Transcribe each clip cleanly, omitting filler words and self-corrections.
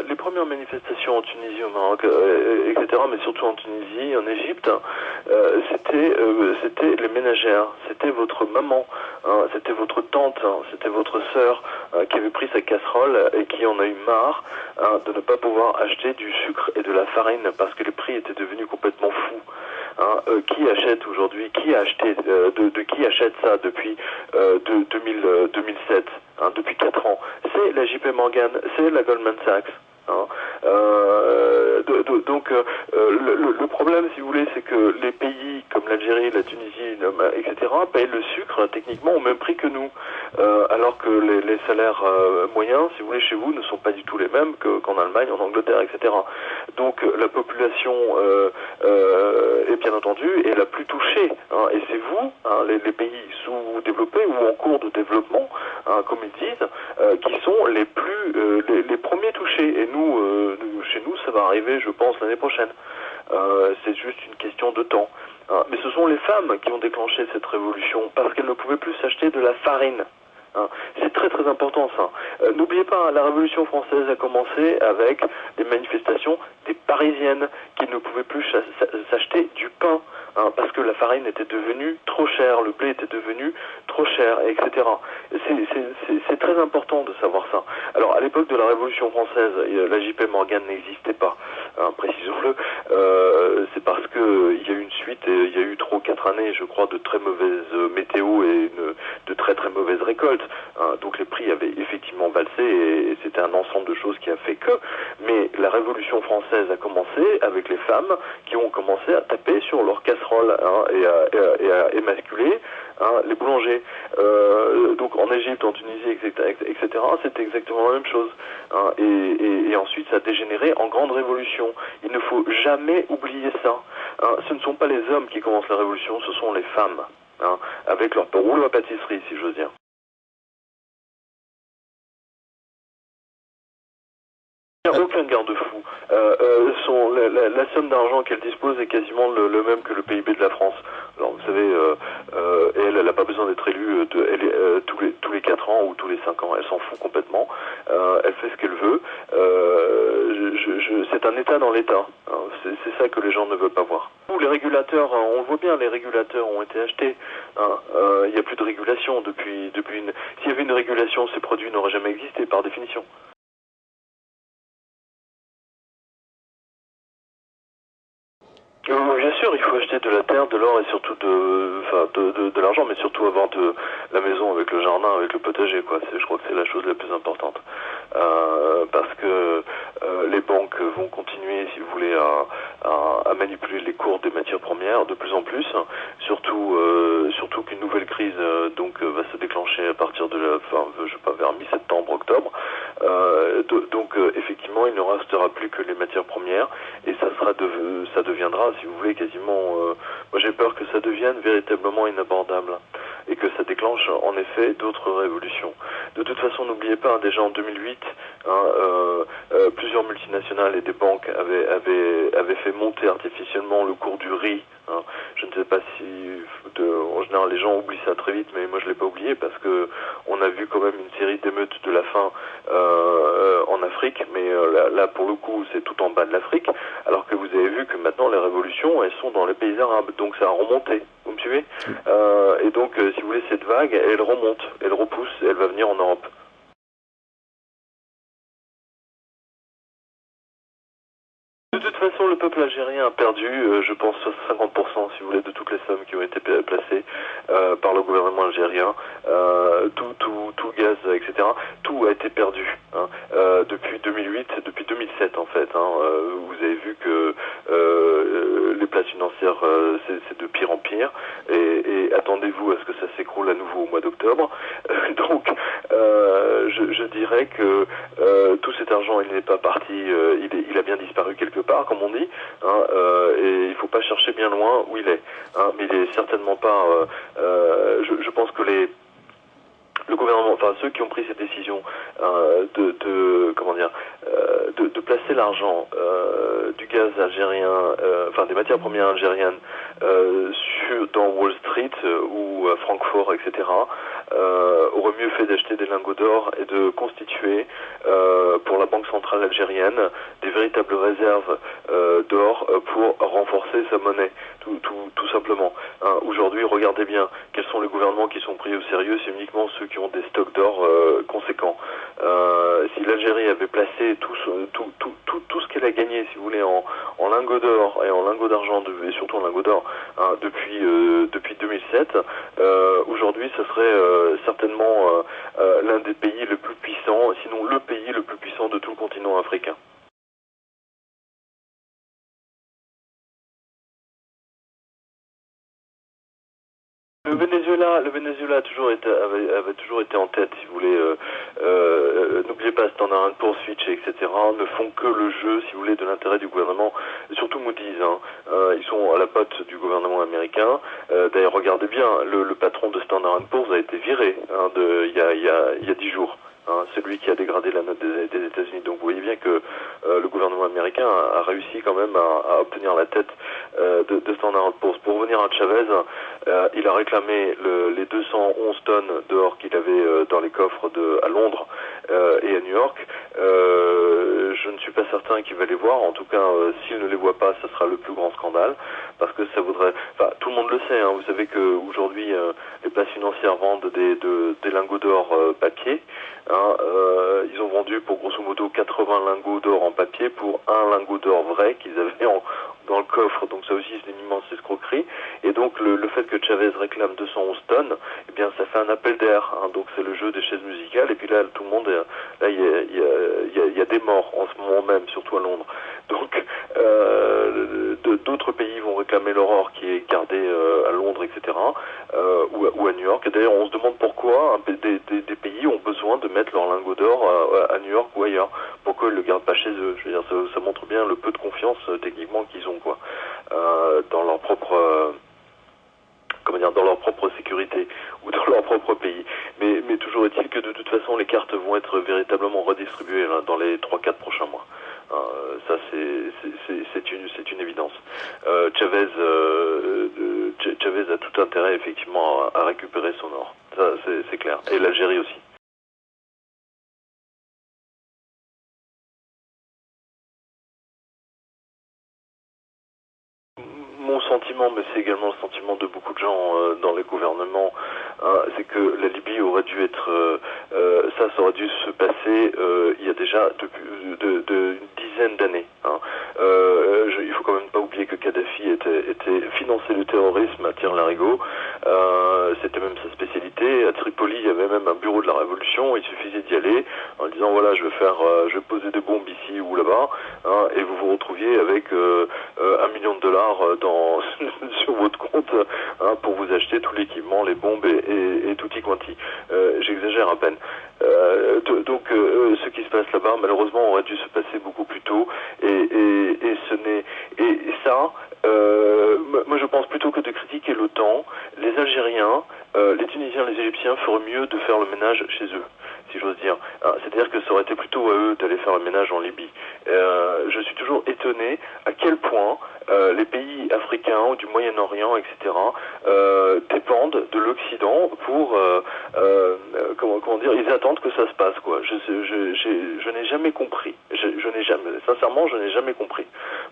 Les premières manifestations en Tunisie, au Maroc, etc., mais surtout en Tunisie, en Égypte, c'était les ménagères, c'était votre maman, hein, c'était votre tante, hein, c'était votre sœur qui avait pris sa casserole et qui en a eu marre de ne pas pouvoir acheter du sucre et de la farine parce que les prix étaient devenus complètement fous. Hein, qui achète aujourd'hui, qui a acheté, qui achète ça depuis 2007, hein, depuis 4 ans? C'est la JP Morgan, c'est la Goldman Sachs. Hein. Le problème, si vous voulez, c'est que les pays comme l'Algérie, la Tunisie, etc., payent le sucre techniquement au même prix que nous, alors que les salaires moyens, si vous voulez, chez vous, ne sont pas du tout les mêmes qu'en Allemagne, en Angleterre, etc. Donc la population est bien entendu est la plus touchée, hein, et c'est vous, hein, les pays sous-développés ou en cours de développement, hein, comme ils disent, qui sont les premiers touchés. Et chez nous, ça va arriver, je pense, l'année prochaine. C'est juste une question de temps. Hein. Mais ce sont les femmes qui ont déclenché cette révolution parce qu'elles ne pouvaient plus s'acheter de la farine. Hein. C'est très très important ça. N'oubliez pas, la Révolution française a commencé avec des manifestations des Parisiennes qui ne pouvaient plus s'acheter du pain. Hein, parce que la farine était devenue trop chère, le blé était devenu trop cher, etc. C'est très important de savoir ça. Alors, à l'époque de la Révolution française, la JP Morgan n'existait pas, hein, précisons-le. C'est parce qu'il y a eu une suite, et il y a eu 3 ou 4 années, je crois, de très mauvaise météo et de très très mauvaises récoltes. Hein, donc les prix avaient effectivement valsé et c'était un ensemble de choses qui a fait que. Mais la Révolution française a commencé avec les femmes qui ont commencé à taper sur leur casserole, hein, et à émasculer, hein, les boulangers. Donc en Égypte, en Tunisie, etc., c'était exactement la même chose. Hein, et ensuite, ça a dégénéré en grande révolution. Il ne faut jamais oublier ça. Hein, ce ne sont pas les hommes qui commencent la révolution, ce sont les femmes, hein, avec leur rouleau à pâtisserie, si j'ose dire. Il n'y a aucun garde-fou. La somme d'argent qu'elle dispose est quasiment le même que le PIB de la France. Alors vous savez, et elle n'a pas besoin d'être élue tous les 4 ans ou tous les 5 ans. Elle s'en fout complètement. Elle fait ce qu'elle veut. C'est un État dans l'État. Hein. C'est ça que les gens ne veulent pas voir. Les régulateurs, on le voit bien, les régulateurs ont été achetés. Hein. Il n'y a plus de régulation depuis S'il y avait une régulation, ces produits n'auraient jamais existé par définition. Bien sûr, il faut acheter de la terre, de l'or et surtout de l'argent, mais surtout avoir la maison avec le jardin, avec le potager, quoi. Je crois que c'est la chose la plus importante. Parce que les banques vont continuer, si vous voulez, à manipuler les cours des matières premières de plus en plus, surtout qu'une nouvelle crise va se déclencher à partir de vers mi-septembre, octobre. Effectivement, il ne restera plus que les matières premières et ça deviendra, si vous voulez, quasiment... moi j'ai peur que ça devienne véritablement inabordable et que ça déclenche en effet d'autres révolutions. De toute façon, n'oubliez pas, déjà en 2008, plusieurs multinationales et des banques avaient fait monter artificiellement le cours du riz. Hein. Je ne sais pas si, en général, les gens oublient ça très vite, mais moi je l'ai pas oublié parce que on a vu quand même une série d'émeutes de la faim en Afrique, mais là pour le coup c'est tout en bas de l'Afrique, alors que vous avez vu que maintenant les révolutions elles sont dans les pays arabes, donc ça a remonté. Vous me suivez? Et donc si vous voulez, cette vague elle remonte, elle repousse, elle va venir en Europe. De toute façon, le peuple algérien a perdu, je pense, 50%, si vous voulez, de toutes les sommes qui ont été placées par le gouvernement algérien. Tout gaz, etc. Tout a été perdu. Hein. Depuis 2008, depuis 2007 en fait. Hein, vous avez vu que les places financières, c'est de pire en pire. Et attendez-vous à ce que ça s'écroule à nouveau au mois d'octobre. Donc, je dirais que tout cet argent, il n'est pas parti, il a bien disparu quelque part, comme on dit, hein, et il ne faut pas chercher bien loin où il est. Hein, mais il est certainement pas... je pense que le gouvernement, enfin ceux qui ont pris cette décision de placer l'argent du gaz algérien, des matières premières algériennes dans Wall Street ou à Francfort, etc., auraient mieux fait d'acheter des lingots d'or et de constituer pour la Banque centrale algérienne des véritables réserves d'or pour renforcer sa monnaie, tout simplement. Hein, aujourd'hui, regardez bien, quels sont les gouvernements qui sont pris au sérieux? C'est uniquement ceux qui ont des stocks d'or conséquents. Si l'Algérie avait placé tout ce qu'elle a gagné, si vous voulez, en lingots d'or et en lingots d'argent, et surtout en lingots d'or, hein, depuis 2007, aujourd'hui, ce serait certainement l'un des pays les plus puissants, sinon le pays le plus puissant de tout le continent africain. Le Venezuela avait toujours été en tête, si vous voulez. N'oubliez pas, Standard & Poor's, Fitch, etc. ne font que le jeu, si vous voulez, de l'intérêt du gouvernement. Surtout Moody's, hein. Ils sont à la pote du gouvernement américain. D'ailleurs, regardez bien, le patron de Standard & Poor's a été viré hein, il y a 10 jours. Hein, celui qui a dégradé la note des États-Unis. Donc vous voyez bien que le gouvernement américain a réussi quand même à obtenir la tête de Standard & Poor's. Pour revenir à Chavez, il a réclamé les 211 tonnes d'or qu'il avait dans les coffres à Londres et à New York. Je ne suis pas certain qu'il va les voir. En tout cas, s'il ne les voit pas, ce sera le plus grand scandale, parce que ça voudrait... Enfin, tout le monde le sait. Hein, vous savez qu'aujourd'hui, les places financières vendent des lingots d'or papier. Hein, ils ont vendu pour grosso modo 80 lingots d'or en papier pour un lingot d'or vrai qu'ils avaient dans le coffre. Donc ça aussi c'est une immense escroquerie. Et donc le fait que Chavez réclame 211 tonnes, eh bien ça fait un appel d'air. Hein, donc c'est le jeu des chaises musicales. Et puis là tout le monde, là il y a des morts en ce moment même, surtout à Londres. Donc d'autres pays vont réclamer leur or qui est gardé à Londres, etc. Ou à New York. Et d'ailleurs on se demande pourquoi des pays ont besoin de mettre leur lingot d'or à New York ou ailleurs. Pourquoi ils le gardent pas chez eux? Je veux dire, ça montre bien le peu de confiance techniquement qu'ils ont, quoi, dans leur propre, dans leur propre sécurité ou dans leur propre pays. Mais toujours est-il que de toute façon, les cartes vont être véritablement redistribuées là, dans les 3-4 prochains mois. Ça, c'est une évidence. Chavez a tout intérêt effectivement à récupérer son or. Ça, c'est clair. Et l'Algérie aussi. Mon sentiment, mais c'est également le sentiment de beaucoup de gens dans les gouvernements, hein, c'est que la Libye aurait dû être, ça aurait dû se passer il y a déjà une dizaine d'années. Hein. Il faut quand même pas oublier que Kadhafi était financé le terrorisme à tire-larigot. C'était même sa spécialité. À Tripoli, il y avait même un bureau de la révolution. Il suffisait d'y aller en disant voilà, je vais poser des bombes ici ou là-bas, hein, et vous vous retrouviez avec $1 million sur votre compte hein, pour vous acheter tout l'équipement, les bombes et tutti quanti. J'exagère à peine. Donc ce qui se passe là-bas, malheureusement, aurait dû se passer beaucoup plus tôt. Et ça, moi je pense plutôt que de critiquer l'OTAN, les Algériens, les Tunisiens, les Égyptiens feraient mieux de faire le ménage chez eux, si j'ose dire. C'est-à-dire que ça aurait été plutôt à eux d'aller faire le ménage en Libye. Je suis toujours étonné à quel point les pays africains ou du Moyen-Orient, etc., dépendent de l'Occident pour, comment dire, ils attendent que ça se passe, quoi. Je n'ai jamais compris. Sincèrement, je n'ai jamais compris.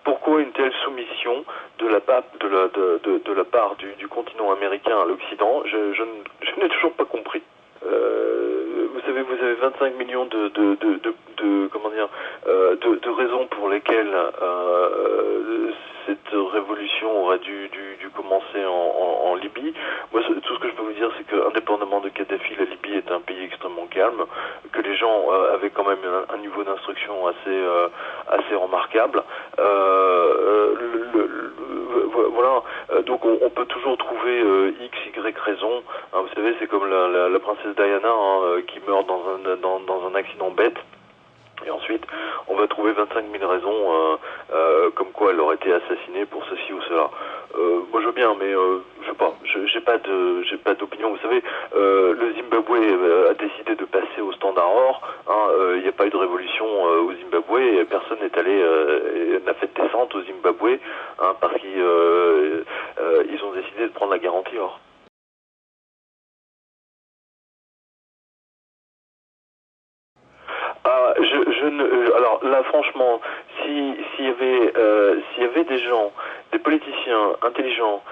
Pourquoi une telle soumission de la part du continent américain à l'Occident? Je n'ai toujours pas compris. Vous savez, vous avez 25 millions de raisons pour lesquelles cette révolution aurait dû commencer en Libye. Moi, tout ce que je peux vous dire, c'est que, indépendamment de Kadhafi, la Libye est un pays extrêmement calme, que les gens avaient quand même un niveau d'instruction assez remarquable. Voilà. Donc on peut toujours trouver X, Y raison. Hein, vous savez, c'est comme la princesse Diana hein, qui meurt dans un accident bête. Et ensuite, on va trouver 25 000 raisons comme quoi elle aurait été assassinée pour ceci ou cela. Moi je veux bien, mais je sais pas, j'ai pas d'opinion. Vous savez, le Zimbabwe a décidé de passer au standard or. Il n'y a pas eu de révolution au Zimbabwe. Et personne n'est allé n'a fait de descente au Zimbabwe hein, parce qu'ils ont décidé de prendre la garantie or. Alors là, franchement, s'il y avait des gens, des politiciens intelligents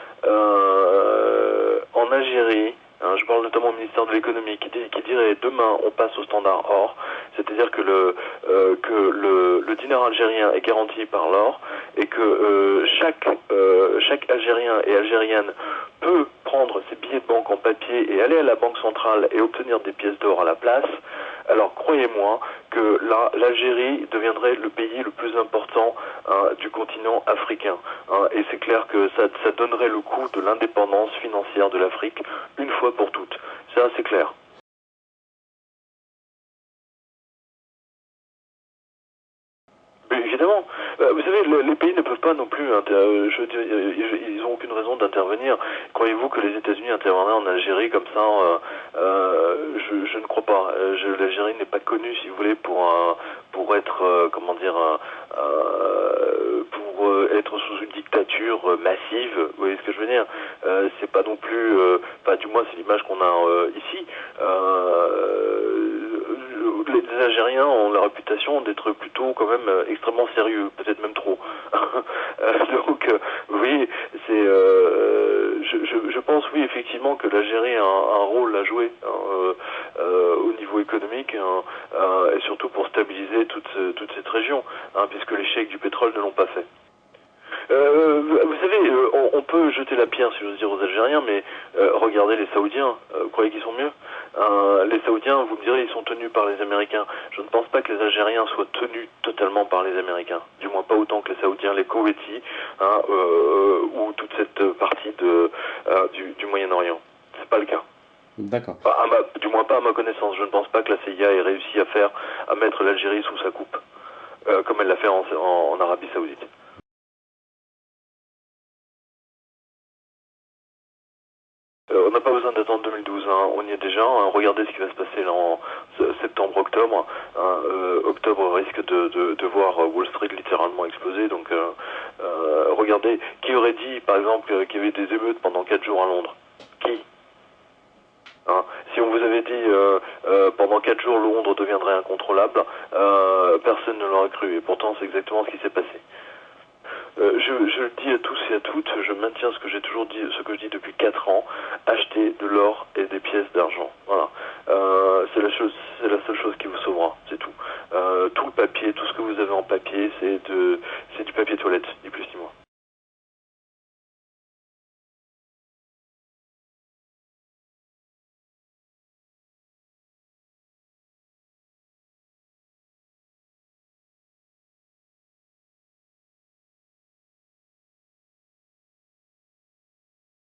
en Algérie, hein, je parle notamment au ministère de l'économie, qui dirait demain on passe au standard or, c'est-à-dire que le dinar algérien est garanti par l'or et que chaque Algérien et Algérienne peut prendre ses billets de banque en papier et aller à la banque centrale et obtenir des pièces d'or à la place. Alors croyez-moi que là, l'Algérie deviendrait le pays le plus important du continent africain. Et c'est clair que ça donnerait le coup de l'indépendance financière de l'Afrique une fois pour toutes. Ça, c'est clair. Mais évidemment, vous savez, les pays ne peuvent pas non plus, ils n'ont aucune raison d'intervenir. Croyez-vous que les États-Unis interviendraient en Algérie comme ça je ne crois pas. L'Algérie n'est pas connue, si vous voulez, pour être, comment dire, pour être sous une dictature massive. Vous voyez ce que je veux dire? C'est pas non plus, enfin, du moins, c'est l'image qu'on a ici. Les Algériens ont la réputation d'être plutôt quand même extrêmement sérieux, peut-être même trop. Donc, oui, je pense, oui, effectivement, que l'Algérie a un rôle à jouer au niveau économique et surtout pour stabiliser toute cette région, puisque les cheikhs du pétrole ne l'ont pas fait. Vous savez, on peut jeter la pierre, si j'ose dire, aux Algériens, mais regardez les Saoudiens. Vous croyez qu'ils sont mieux? Les Saoudiens, vous me direz, ils sont tenus par les Américains. Je ne pense pas que les Algériens soient tenus totalement par les Américains. Du moins pas autant que les Saoudiens, les Koweïtis, ou toute cette partie du Moyen-Orient. C'est pas le cas. D'accord. Du moins pas à ma connaissance. Je ne pense pas que la CIA ait réussi à mettre l'Algérie sous sa coupe, comme elle l'a fait en Arabie Saoudite. On n'a pas besoin d'attendre 2012, on y est déjà. Regardez ce qui va se passer là en septembre-octobre. Octobre risque de voir Wall Street littéralement exploser. Donc regardez, qui aurait dit par exemple qu'il y avait des émeutes pendant 4 jours à Londres? Qui? Si on vous avait dit pendant 4 jours Londres deviendrait incontrôlable, personne ne l'aurait cru. Et pourtant c'est exactement ce qui s'est passé. Je le dis à tous et à toutes, je maintiens ce que j'ai toujours dit, ce que je dis depuis 4 ans, acheter de l'or et des pièces d'argent. Voilà. C'est la seule chose qui vous sauvera, c'est tout. Tout le papier, tout ce que vous avez en papier, c'est du papier toilette, ni plus ni moins.